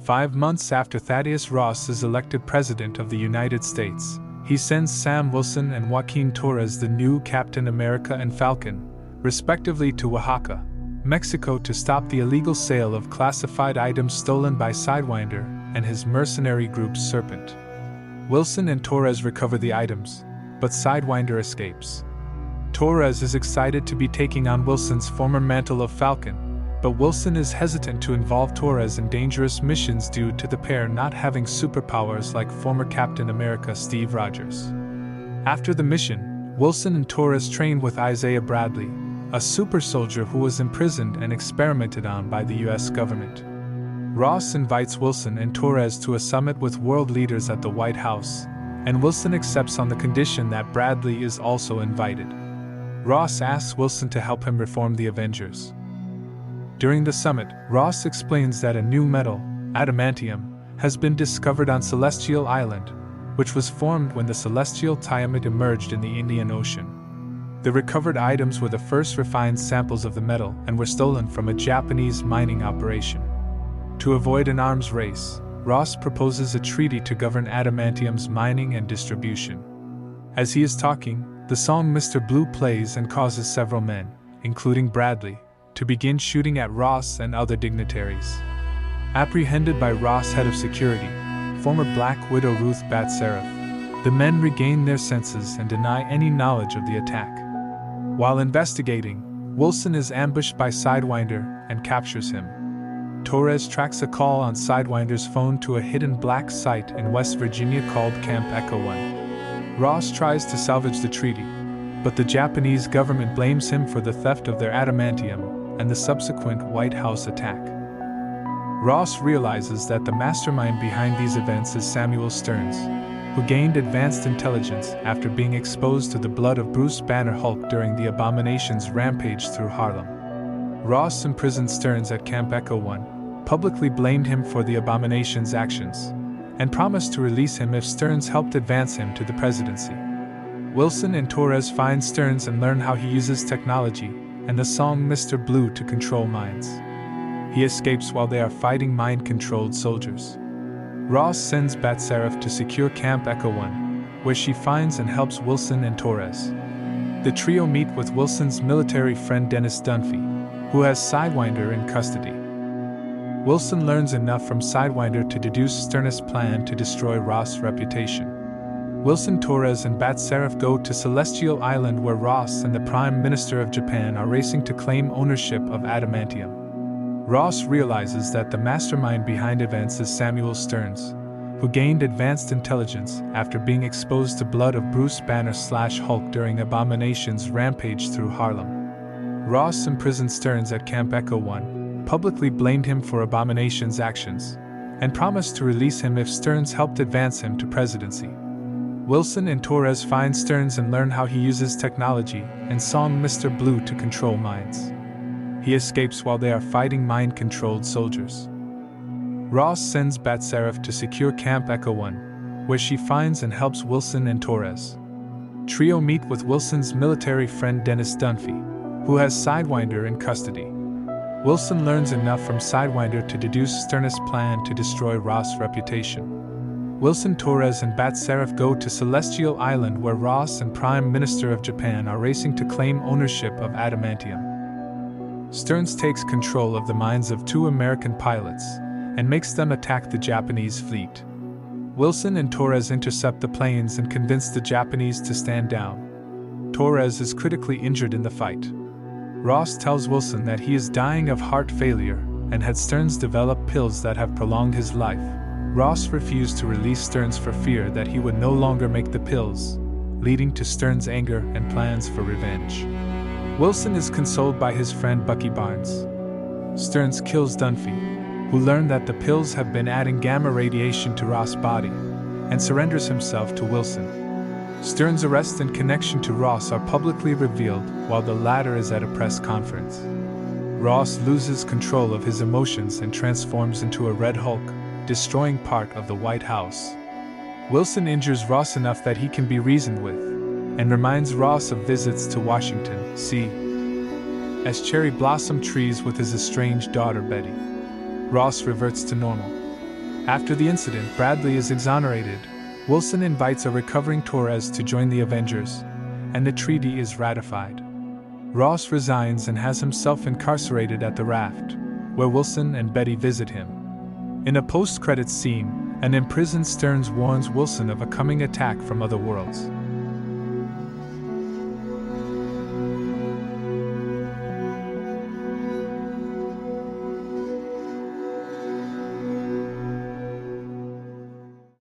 5 months after Thaddeus Ross is elected President of the United States, he sends Sam Wilson and Joaquin Torres, the new Captain America and Falcon, respectively to Oaxaca, Mexico, to stop the illegal sale of classified items stolen by Sidewinder and his mercenary group Serpent. Wilson and Torres recover the items, but Sidewinder escapes. Torres is excited to be taking on Wilson's former mantle of Falcon, but Wilson is hesitant to involve Torres in dangerous missions due to the pair not having superpowers like former Captain America Steve Rogers. After the mission, Wilson and Torres train with Isaiah Bradley, a super soldier who was imprisoned and experimented on by the US government. Ross invites Wilson and Torres to a summit with world leaders at the White House, and Wilson accepts on the condition that Bradley is also invited. Ross asks Wilson to help him reform the Avengers. During the summit, Ross explains that a new metal, adamantium, has been discovered on Celestial Island, which was formed when the celestial Tiamat emerged in the Indian Ocean. The recovered items were the first refined samples of the metal and were stolen from a Japanese mining operation. To avoid an arms race, Ross proposes a treaty to govern adamantium's mining and distribution. As he is talking, the song Mr. Blue plays and causes several men, including Bradley, to begin shooting at Ross and other dignitaries. Apprehended by Ross' head of security, former Black Widow Ruth Bat Seraph, the men regain their senses and deny any knowledge of the attack. While investigating, Wilson is ambushed by Sidewinder and captures him. Torres tracks a call on Sidewinder's phone to a hidden black site in West Virginia called Camp Echo 1. Ross tries to salvage the treaty, but the Japanese government blames him for the theft of their adamantium and the subsequent White House attack. Ross realizes that the mastermind behind these events is Samuel Stearns, who gained advanced intelligence after being exposed to the blood of Bruce Banner Hulk during the Abomination's rampage through Harlem. Ross imprisoned Stearns at Camp Echo 1, publicly blamed him for the Abomination's actions, and promised to release him if Stearns helped advance him to the presidency. Wilson and Torres find Stearns and learn how he uses technology and the song Mr. Blue to control minds. He escapes while they are fighting mind-controlled soldiers. Ross sends Bat Seraph to secure Camp Echo 1, where she finds and helps Wilson and Torres. The trio meet with Wilson's military friend Dennis Dunphy, who has Sidewinder in custody. Wilson learns enough from Sidewinder to deduce Stearns' plan to destroy Ross' reputation. Wilson, Torres, and Bat Seraph go to Celestial Island, where Ross and the Prime Minister of Japan are racing to claim ownership of adamantium. Ross realizes that the mastermind behind events is Samuel Stearns, who gained advanced intelligence after being exposed to blood of Bruce Banner/Hulk during Abomination's rampage through Harlem. Ross imprisoned Stearns at Camp Echo 1, publicly blamed him for Abomination's actions, and promised to release him if Stearns helped advance him to presidency. Wilson and Torres find Stearns and learn how he uses technology and song Mr. Blue to control minds. He escapes while they are fighting mind-controlled soldiers. Ross sends Bat Seraph to secure Camp Echo 1, where she finds and helps Wilson and Torres. Trio meet with Wilson's military friend Dennis Dunphy, who has Sidewinder in custody. Wilson learns enough from Sidewinder to deduce Stearns' plan to destroy Ross' reputation. Wilson, Torres, and Bat Seraph go to Celestial Island, where Ross and Prime Minister of Japan are racing to claim ownership of adamantium. Stearns takes control of the minds of 2 American pilots and makes them attack the Japanese fleet. Wilson and Torres intercept the planes and convince the Japanese to stand down. Torres is critically injured in the fight. Ross tells Wilson that he is dying of heart failure and had Stearns develop pills that have prolonged his life. Ross refused to release Stearns for fear that he would no longer make the pills, leading to Stearns' anger and plans for revenge. Wilson is consoled by his friend Bucky Barnes. Stearns kills Dunphy, who learned that the pills have been adding gamma radiation to Ross' body, and surrenders himself to Wilson. Stearns' arrest and connection to Ross are publicly revealed while the latter is at a press conference. Ross loses control of his emotions and transforms into a Red Hulk, destroying part of the White House. Wilson injures Ross enough that he can be reasoned with, and reminds Ross of visits to Washington, D.C. as cherry blossom trees with his estranged daughter Betty. Ross reverts to normal. After the incident, Bradley is exonerated. Wilson invites a recovering Torres to join the Avengers, and the treaty is ratified. Ross resigns and has himself incarcerated at the Raft, where Wilson and Betty visit him. In a post-credits scene, an imprisoned Stearns warns Wilson of a coming attack from other worlds.